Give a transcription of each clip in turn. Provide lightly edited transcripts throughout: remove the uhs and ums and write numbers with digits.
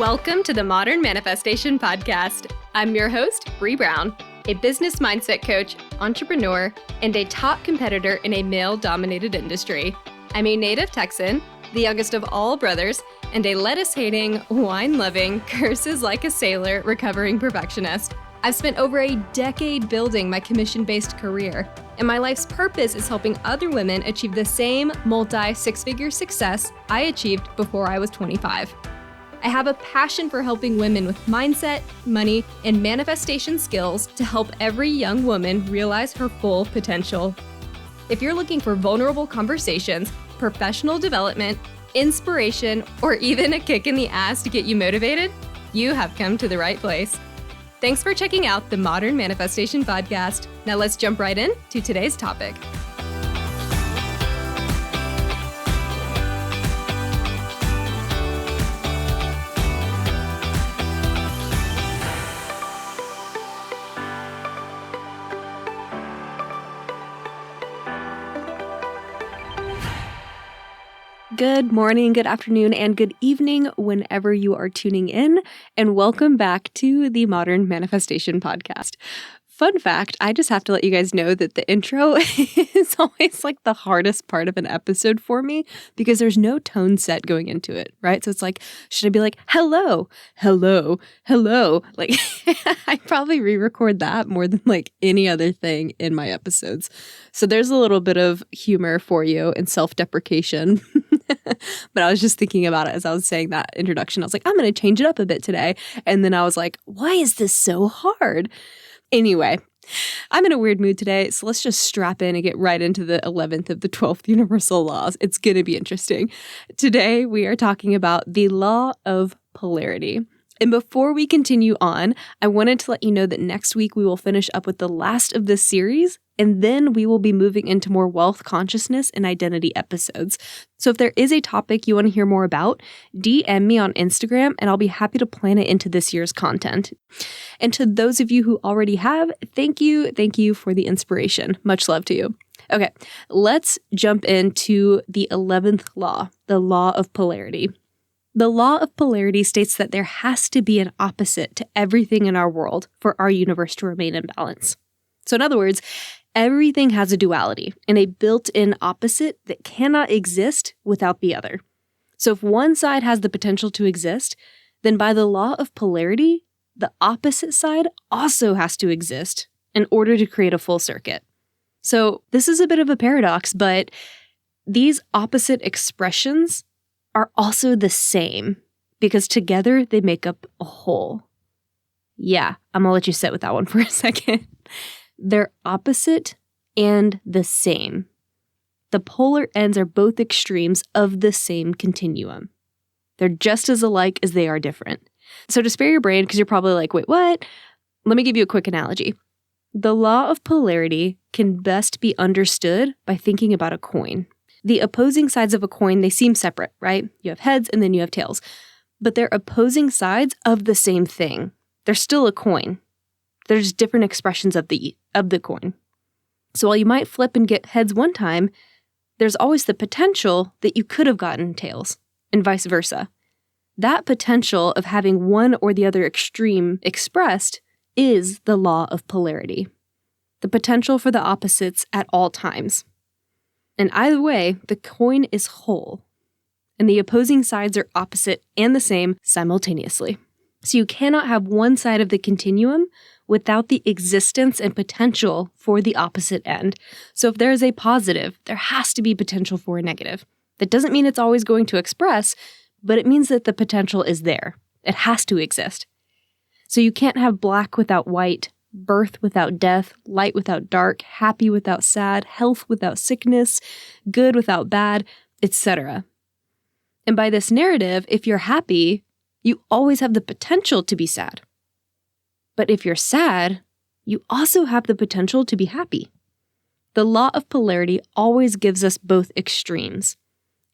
Welcome to the Modern Manifestation Podcast. I'm your host, Bree Brown, a business mindset coach, entrepreneur, and a top competitor in a male-dominated industry. I'm a native Texan, the youngest of all brothers, and a lettuce-hating, wine-loving, curses-like-a-sailor recovering perfectionist. I've spent over a decade building my commission-based career, and my life's purpose is helping other women achieve the same multi-six-figure success I achieved before I was 25. I have a passion for helping women with mindset, money, and manifestation skills to help every young woman realize her full potential. If you're looking for vulnerable conversations, professional development, inspiration, or even a kick in the ass to get you motivated, you have come to the right place. Thanks for checking out the Modern Manifestation Podcast. Now let's jump right in to today's topic. Good morning, good afternoon, and good evening whenever you are tuning in, and welcome back to the Modern Manifestation Podcast. Fun fact, I just have to let you guys know that the intro is always like the hardest part of an episode for me because there's no tone set going into it, right? So it's like, should I be like, hello, hello, hello? Like, I probably re-record that more than like any other thing in my episodes. So there's a little bit of humor for you and self-deprecation. But I was just thinking about it as I was saying that introduction. I was like, I'm going to change it up a bit today. And then I was like, why is this so hard? Anyway, I'm in a weird mood today, so let's just strap in and get right into the 11th of the 12th universal laws. It's going to be interesting. Today, we are talking about the Law of Polarity. And before we continue on, I wanted to let you know that next week we will finish up with the last of this series, and then we will be moving into more wealth consciousness and identity episodes. So if there is a topic you want to hear more about, DM me on Instagram, and I'll be happy to plan it into this year's content. And to those of you who already have, thank you for the inspiration. Much love to you. Okay, let's jump into the 11th law, the Law of Polarity. The Law of Polarity states that there has to be an opposite to everything in our world for our universe to remain in balance. So in other words, everything has a duality and a built-in opposite that cannot exist without the other. So if one side has the potential to exist, then by the law of polarity, the opposite side also has to exist in order to create a full circuit. So this is a bit of a paradox, but these opposite expressions are also the same because together they make up a whole. Yeah, I'm gonna let you sit with that one for a second. They're opposite and the same. The polar ends are both extremes of the same continuum. They're just as alike as they are different. So to spare your brain, because you're probably like, wait, what? Let me give you a quick analogy. The law of polarity can best be understood by thinking about a coin. The opposing sides of a coin, they seem separate, right? You have heads and then you have tails. But they're opposing sides of the same thing. They're still a coin. They're just different expressions of the coin. So while you might flip and get heads one time, there's always the potential that you could have gotten tails, and vice versa. That potential of having one or the other extreme expressed is the law of polarity. The potential for the opposites at all times. And either way, the coin is whole, and the opposing sides are opposite and the same simultaneously. So you cannot have one side of the continuum without the existence and potential for the opposite end. So if there is a positive, there has to be potential for a negative. That doesn't mean it's always going to express, but it means that the potential is there. It has to exist. So you can't have black without white, birth without death, light without dark, happy without sad, health without sickness, good without bad, etc. And by this narrative, if you're happy, you always have the potential to be sad. But if you're sad, you also have the potential to be happy. The law of polarity always gives us both extremes,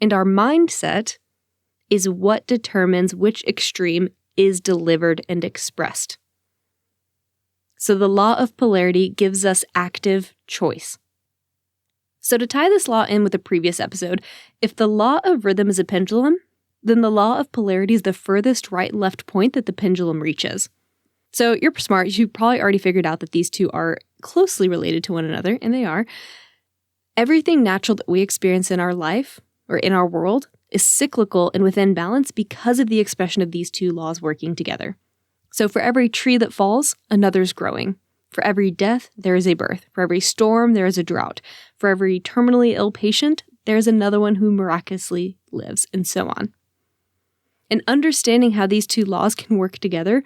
and our mindset is what determines which extreme is delivered and expressed. So the law of polarity gives us active choice. So to tie this law in with the previous episode, if the law of rhythm is a pendulum, then the law of polarity is the furthest right and left point that the pendulum reaches. So you're smart. You've probably already figured out that these two are closely related to one another, and they are. Everything natural that we experience in our life or in our world is cyclical and within balance because of the expression of these two laws working together. So for every tree that falls, another's growing. For every death, there is a birth. For every storm, there is a drought. For every terminally ill patient, there is another one who miraculously lives, and so on. And understanding how these two laws can work together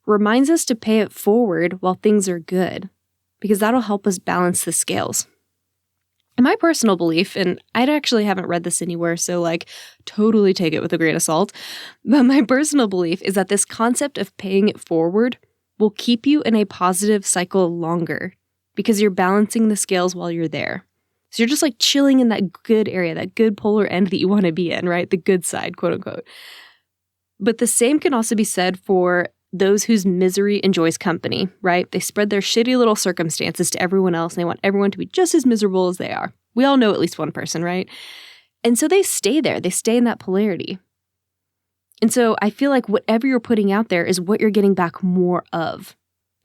reminds us to pay it forward while things are good, because that'll help us balance the scales. And my personal belief, and I actually haven't read this anywhere, so totally take it with a grain of salt, but my personal belief is that this concept of paying it forward will keep you in a positive cycle longer because you're balancing the scales while you're there. So you're just chilling in that good area, that good polar end that you want to be in, right? The good side, quote unquote. But the same can also be said for those whose misery enjoys company, right? They spread their shitty little circumstances to everyone else, and they want everyone to be just as miserable as they are. We all know at least one person, right? And so they stay there. They stay in that polarity. And so I feel like whatever you're putting out there is what you're getting back more of.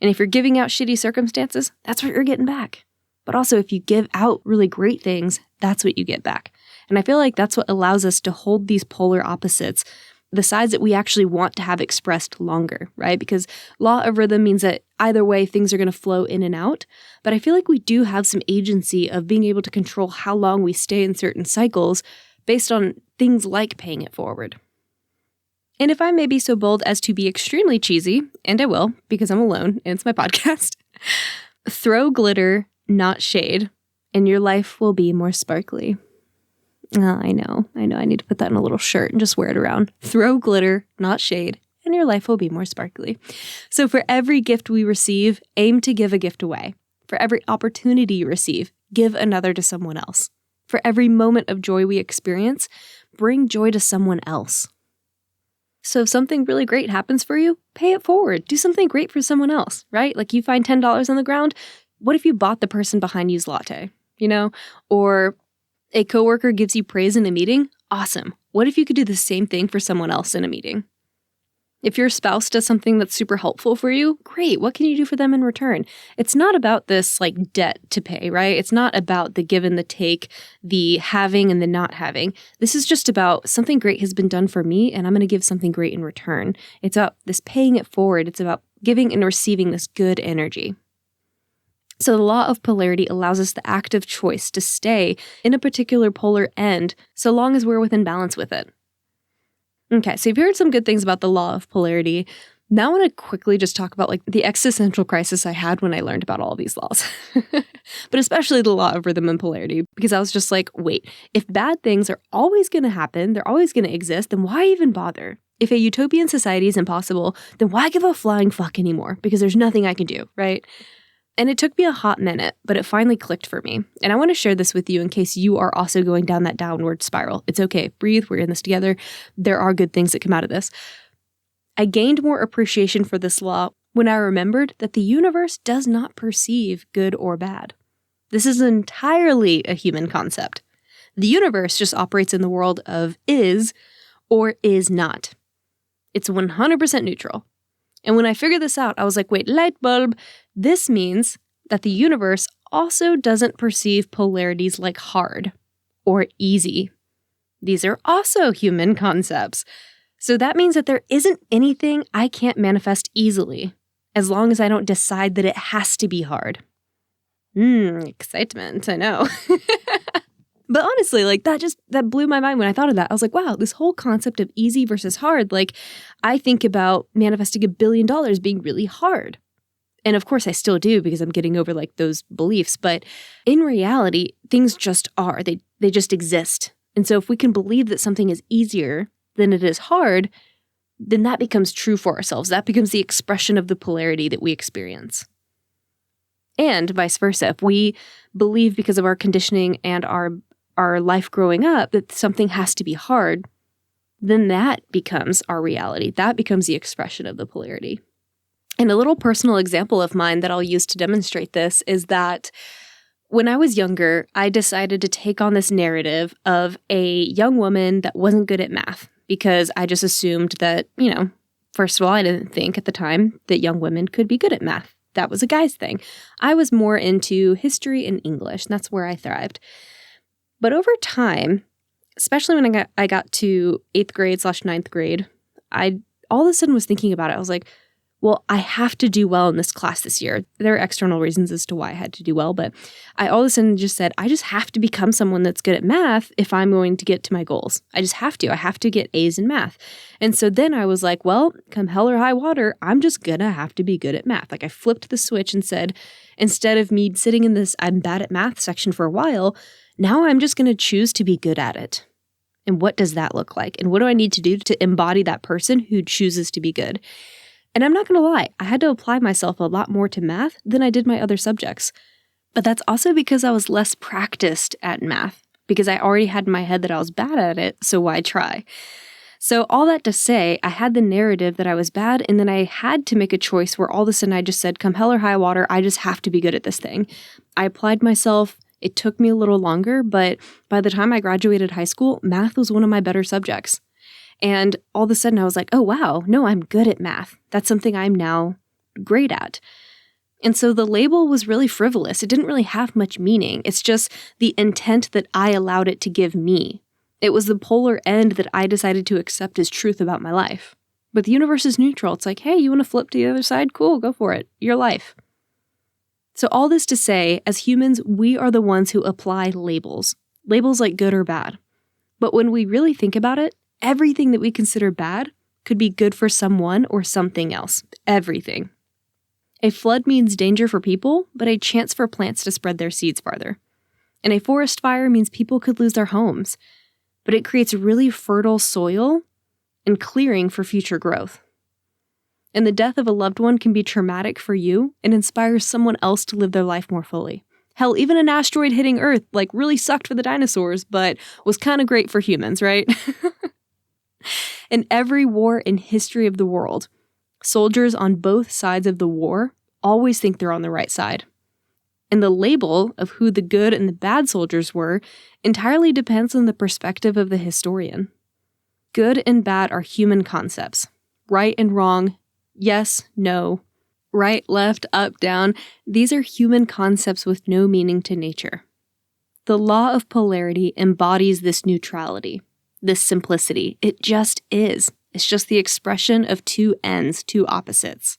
And if you're giving out shitty circumstances, that's what you're getting back. But also if you give out really great things, that's what you get back. And I feel like that's what allows us to hold these polar opposites, the sides that we actually want to have expressed longer, right? Because law of rhythm means that either way, things are going to flow in and out. But I feel like we do have some agency of being able to control how long we stay in certain cycles based on things like paying it forward. And if I may be so bold as to be extremely cheesy, and I will, because I'm alone and it's my podcast, throw glitter, not shade, and your life will be more sparkly. I know. I need to put that in a little shirt and just wear it around. Throw glitter, not shade, and your life will be more sparkly. So for every gift we receive, aim to give a gift away. For every opportunity you receive, give another to someone else. For every moment of joy we experience, bring joy to someone else. So if something really great happens for you, pay it forward. Do something great for someone else, right? You find $10 on the ground. What if you bought the person behind you's latte, Or a coworker gives you praise in a meeting? Awesome. What if you could do the same thing for someone else in a meeting? If your spouse does something that's super helpful for you, great. What can you do for them in return? It's not about this debt to pay, right? It's not about the give and the take, the having and the not having. This is just about something great has been done for me and I'm going to give something great in return. It's about this paying it forward. It's about giving and receiving this good energy. So the law of polarity allows us the active choice to stay in a particular polar end so long as we're within balance with it. Okay, so you've heard some good things about the law of polarity. Now I want to quickly just talk about the existential crisis I had when I learned about all of these laws. But especially the law of rhythm and polarity, because I was just wait, if bad things are always going to happen, they're always going to exist, then why even bother? If a utopian society is impossible, then why give a flying fuck anymore? Because there's nothing I can do, right? And it took me a hot minute, but it finally clicked for me. And I want to share this with you in case you are also going down that downward spiral. It's okay. Breathe. We're in this together. There are good things that come out of this. I gained more appreciation for this law when I remembered that the universe does not perceive good or bad. This is entirely a human concept. The universe just operates in the world of is or is not. It's 100% neutral. And when I figured this out, I was wait, light bulb. This means that the universe also doesn't perceive polarities like hard or easy. These are also human concepts. So that means that there isn't anything I can't manifest easily, as long as I don't decide that it has to be hard. Excitement, I know. But honestly, that blew my mind when I thought of that. I was wow, this whole concept of easy versus hard, I think about manifesting $1 billion being really hard. And of course I still do because I'm getting over those beliefs. But in reality, things just are. They just exist. And so if we can believe that something is easier than it is hard, then that becomes true for ourselves. That becomes the expression of the polarity that we experience. And vice versa. If we believe because of our conditioning and our life growing up that something has to be hard, then that becomes our reality. That becomes the expression of the polarity. And a little personal example of mine that I'll use to demonstrate this is that when I was younger, I decided to take on this narrative of a young woman that wasn't good at math. because I just assumed that, first of all, I didn't think at the time that young women could be good at math. That was a guy's thing. I was more into history and English, and that's where I thrived. But over time, especially when I got to 8th grade / ninth grade, I all of a sudden was thinking about it. I was like, well, I have to do well in this class this year. There are external reasons as to why I had to do well, but I all of a sudden just said, I just have to become someone that's good at math if I'm going to get to my goals. I just have to. I have to get A's in math. And so then I was like, well, come hell or high water, I'm just going to have to be good at math. Like I flipped the switch and said, instead of me sitting in this I'm bad at math section for a while, now I'm just going to choose to be good at it. And what does that look like? And what do I need to do to embody that person who chooses to be good? And I'm not going to lie, I had to apply myself a lot more to math than I did my other subjects. But that's also because I was less practiced at math, because I already had in my head that I was bad at it, so why try? So all that to say, I had the narrative that I was bad, and then I had to make a choice where all of a sudden I just said, come hell or high water, I just have to be good at this thing. I applied myself. It took me a little longer, but by the time I graduated high school, math was one of my better subjects. And all of a sudden I was like, oh wow, no, I'm good at math. That's something I'm now great at. And so the label was really frivolous. It didn't really have much meaning. It's just the intent that I allowed it to give me. It was the polar end that I decided to accept as truth about my life. But the universe is neutral. It's like, hey, you want to flip to the other side? Cool, go for it. Your life. So all this to say, as humans, we are the ones who apply labels. Labels like good or bad. But when we really think about it, everything that we consider bad could be good for someone or something else. Everything. A flood means danger for people, but a chance for plants to spread their seeds farther. And a forest fire means people could lose their homes, but it creates really fertile soil and clearing for future growth. And the death of a loved one can be traumatic for you and inspires someone else to live their life more fully. Hell, even an asteroid hitting Earth, really sucked for the dinosaurs, but was kind of great for humans, right? In every war in history of the world, soldiers on both sides of the war always think they're on the right side. And the label of who the good and the bad soldiers were entirely depends on the perspective of the historian. Good and bad are human concepts. Right and wrong, yes, no, right, left, up, down. These are human concepts with no meaning to nature. The law of polarity embodies this neutrality. This simplicity. It just is. It's just the expression of two ends, two opposites.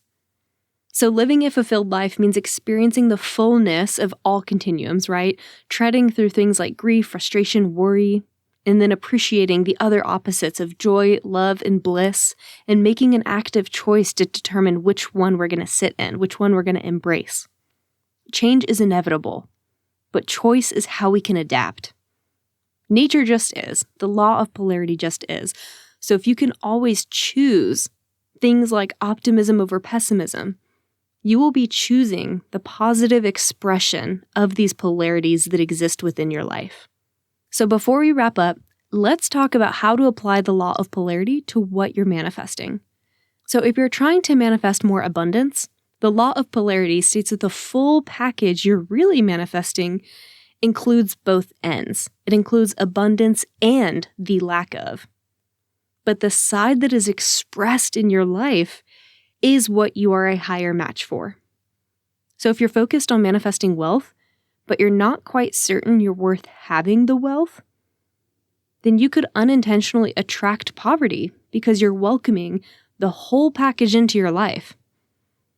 So living a fulfilled life means experiencing the fullness of all continuums, right? Treading through things like grief, frustration, worry, and then appreciating the other opposites of joy, love, and bliss, and making an active choice to determine which one we're going to sit in, which one we're going to embrace. Change is inevitable, but choice is how we can adapt. Nature just is. The law of polarity just is. So if you can always choose things like optimism over pessimism, you will be choosing the positive expression of these polarities that exist within your life. So before we wrap up, let's talk about how to apply the law of polarity to what you're manifesting. So if you're trying to manifest more abundance, the law of polarity states that the full package you're really manifesting includes both ends. It includes abundance and the lack of. But the side that is expressed in your life is what you are a higher match for. So if you're focused on manifesting wealth, but you're not quite certain you're worth having the wealth, then you could unintentionally attract poverty because you're welcoming the whole package into your life.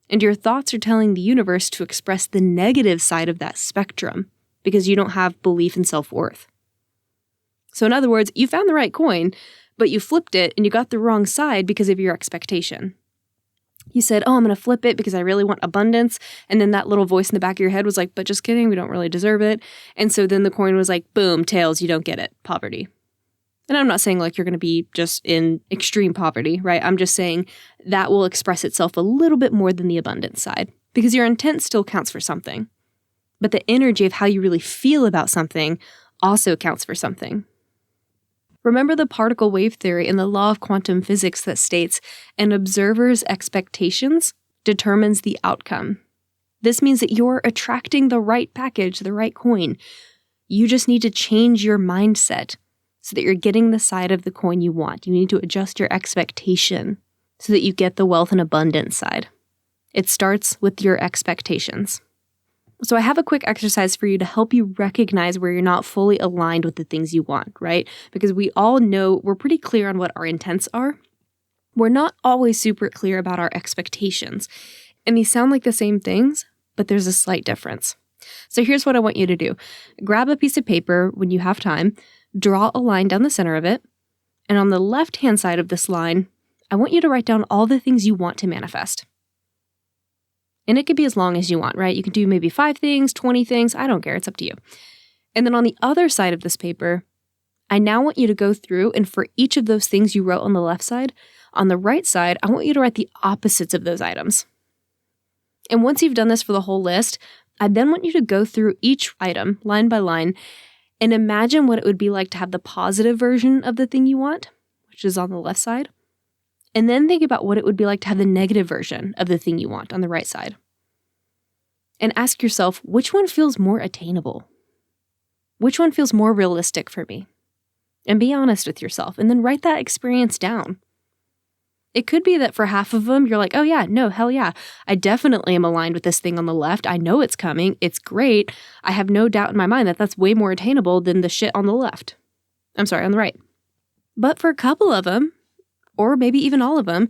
And your thoughts are telling the universe to express the negative side of that spectrum, because you don't have belief in self-worth. So in other words, you found the right coin, but you flipped it and you got the wrong side because of your expectation. You said, oh, I'm going to flip it because I really want abundance. And then that little voice in the back of your head was like, but just kidding, we don't really deserve it. And so then the coin was like, boom, tails, you don't get it, poverty. And I'm not saying you're going to be just in extreme poverty, right? I'm just saying that will express itself a little bit more than the abundance side, because your intent still counts for something. But the energy of how you really feel about something also counts for something. Remember the particle wave theory and the law of quantum physics that states an observer's expectations determines the outcome. This means that you're attracting the right package, the right coin. You just need to change your mindset so that you're getting the side of the coin you want. You need to adjust your expectation so that you get the wealth and abundance side. It starts with your expectations. So I have a quick exercise for you to help you recognize where you're not fully aligned with the things you want, right? Because we all know we're pretty clear on what our intents are. We're not always super clear about our expectations. And these sound like the same things, but there's a slight difference. So here's what I want you to do. Grab a piece of paper when you have time, draw a line down the center of it, and on the left-hand side of this line, I want you to write down all the things you want to manifest. And it could be as long as you want, right? You can do maybe 5 things, 20 things, I don't care, it's up to you. And then on the other side of this paper, I now want you to go through and for each of those things you wrote on the left side, on the right side, I want you to write the opposites of those items. And once you've done this for the whole list, I then want you to go through each item, line by line, and imagine what it would be like to have the positive version of the thing you want, which is on the left side. And then think about what it would be like to have the negative version of the thing you want on the right side. And ask yourself, which one feels more attainable? Which one feels more realistic for me? And be honest with yourself, and then write that experience down. It could be that for half of them, you're like, oh yeah, no, hell yeah. I definitely am aligned with this thing on the left. I know it's coming. It's great. I have no doubt in my mind that that's way more attainable than the shit on the left. On the right. But for a couple of them, or maybe even all of them,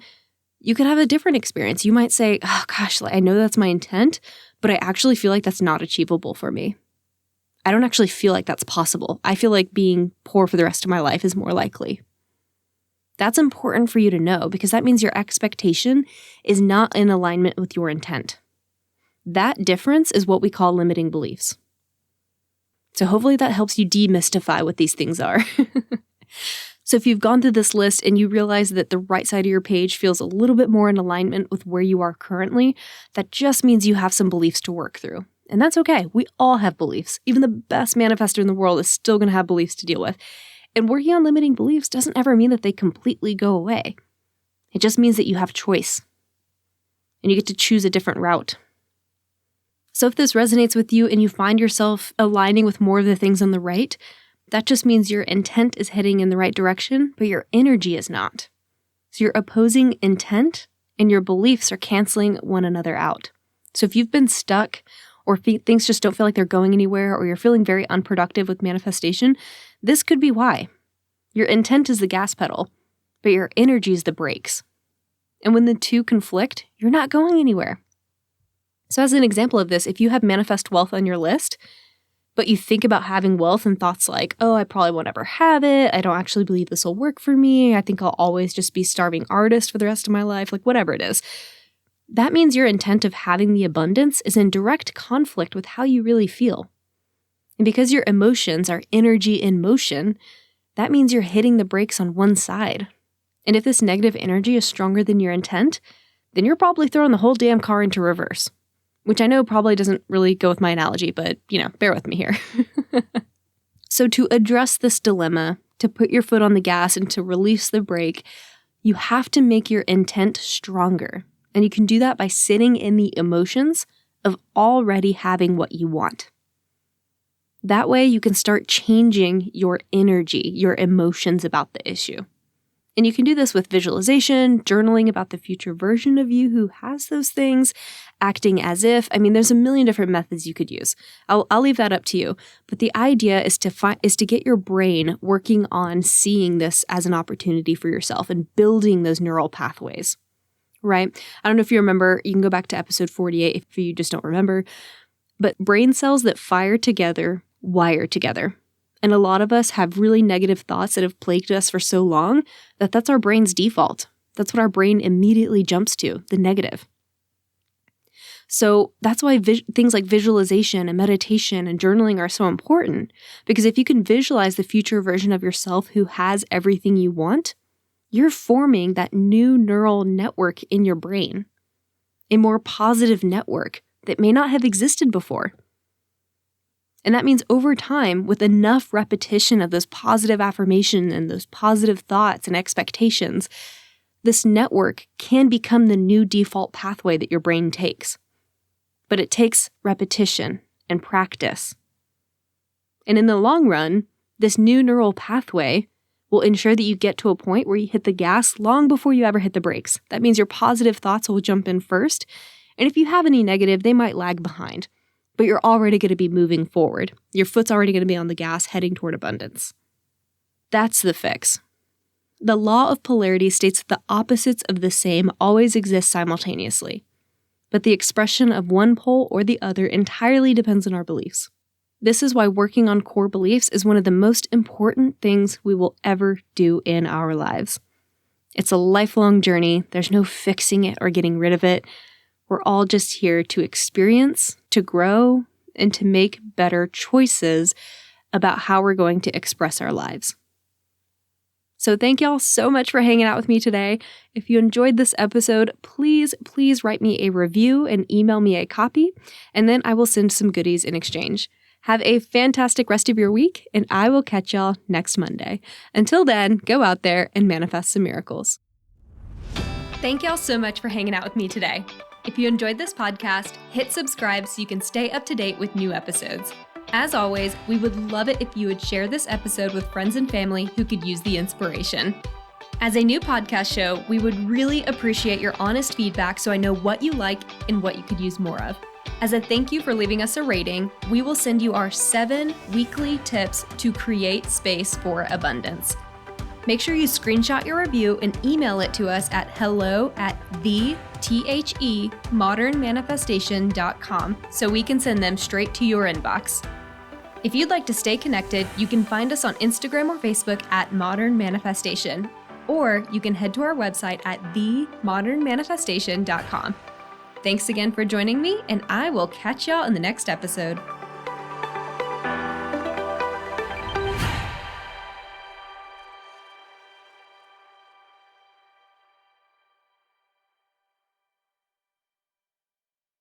you could have a different experience. You might say, oh gosh, I know that's my intent, but I actually feel like that's not achievable for me. I don't actually feel like that's possible. I feel like being poor for the rest of my life is more likely. That's important for you to know because that means your expectation is not in alignment with your intent. That difference is what we call limiting beliefs. So hopefully that helps you demystify what these things are. So if you've gone through this list and you realize that the right side of your page feels a little bit more in alignment with where you are currently, that just means you have some beliefs to work through. And that's okay. We all have beliefs. Even the best manifestor in the world is still going to have beliefs to deal with. And working on limiting beliefs doesn't ever mean that they completely go away. It just means that you have choice. And you get to choose a different route. So if this resonates with you and you find yourself aligning with more of the things on the right, that just means your intent is heading in the right direction, but your energy is not. So you're opposing intent and your beliefs are canceling one another out. So if you've been stuck or things just don't feel like they're going anywhere or you're feeling very unproductive with manifestation, this could be why. Your intent is the gas pedal, but your energy is the brakes. And when the two conflict, you're not going anywhere. So as an example of this, if you have manifest wealth on your list, but you think about having wealth and thoughts like, oh, I probably won't ever have it. I don't actually believe this will work for me. I think I'll always just be starving artist for the rest of my life, like whatever it is. That means your intent of having the abundance is in direct conflict with how you really feel. And because your emotions are energy in motion, that means you're hitting the brakes on one side. And if this negative energy is stronger than your intent, then you're probably throwing the whole damn car into reverse. Which I know probably doesn't really go with my analogy, but, bear with me here. So to address this dilemma, to put your foot on the gas and to release the brake, you have to make your intent stronger. And you can do that by sitting in the emotions of already having what you want. That way you can start changing your energy, your emotions about the issue. And you can do this with visualization, journaling about the future version of you who has those things, acting as if. There's a million different methods you could use. I'll leave that up to you. But the idea is to get your brain working on seeing this as an opportunity for yourself and building those neural pathways, right? I don't know if you remember, you can go back to episode 48 if you just don't remember, but brain cells that fire together wire together. And a lot of us have really negative thoughts that have plagued us for so long that that's our brain's default. That's what our brain immediately jumps to, the negative. So that's why things like visualization and meditation and journaling are so important. Because if you can visualize the future version of yourself who has everything you want, you're forming that new neural network in your brain, a more positive network that may not have existed before. And that means over time, with enough repetition of those positive affirmations and those positive thoughts and expectations, this network can become the new default pathway that your brain takes. But it takes repetition and practice. And in the long run, This new neural pathway will ensure that you get to a point where you hit the gas long before you ever hit the brakes. That means your positive thoughts will jump in first, and if you have any negative, they might lag behind. But you're already going to be moving forward. Your foot's already going to be on the gas heading toward abundance. That's the fix. The law of polarity states that the opposites of the same always exist simultaneously, but the expression of one pole or the other entirely depends on our beliefs. This is why working on core beliefs is one of the most important things we will ever do in our lives. It's a lifelong journey. There's no fixing it or getting rid of it. We're all just here to experience, to grow, and to make better choices about how we're going to express our lives. So thank y'all so much for hanging out with me today. If you enjoyed this episode, please write me a review and email me a copy, and then I will send some goodies in exchange. Have a fantastic rest of your week, and I will catch y'all next Monday. Until then, go out there and manifest some miracles. Thank y'all so much for hanging out with me today. If you enjoyed this podcast, hit subscribe so you can stay up to date with new episodes. As always, we would love it if you would share this episode with friends and family who could use the inspiration. As a new podcast show, we would really appreciate your honest feedback so I know what you like and what you could use more of. As a thank you for leaving us a rating, we will send you our 7 weekly tips to create space for abundance. Make sure you screenshot your review and email it to us at hello@themodernmanifestation.com so we can send them straight to your inbox. If you'd like to stay connected, you can find us on Instagram or Facebook at Modern Manifestation, or you can head to our website at themodernmanifestation.com. Thanks again for joining me, and I will catch y'all in the next episode.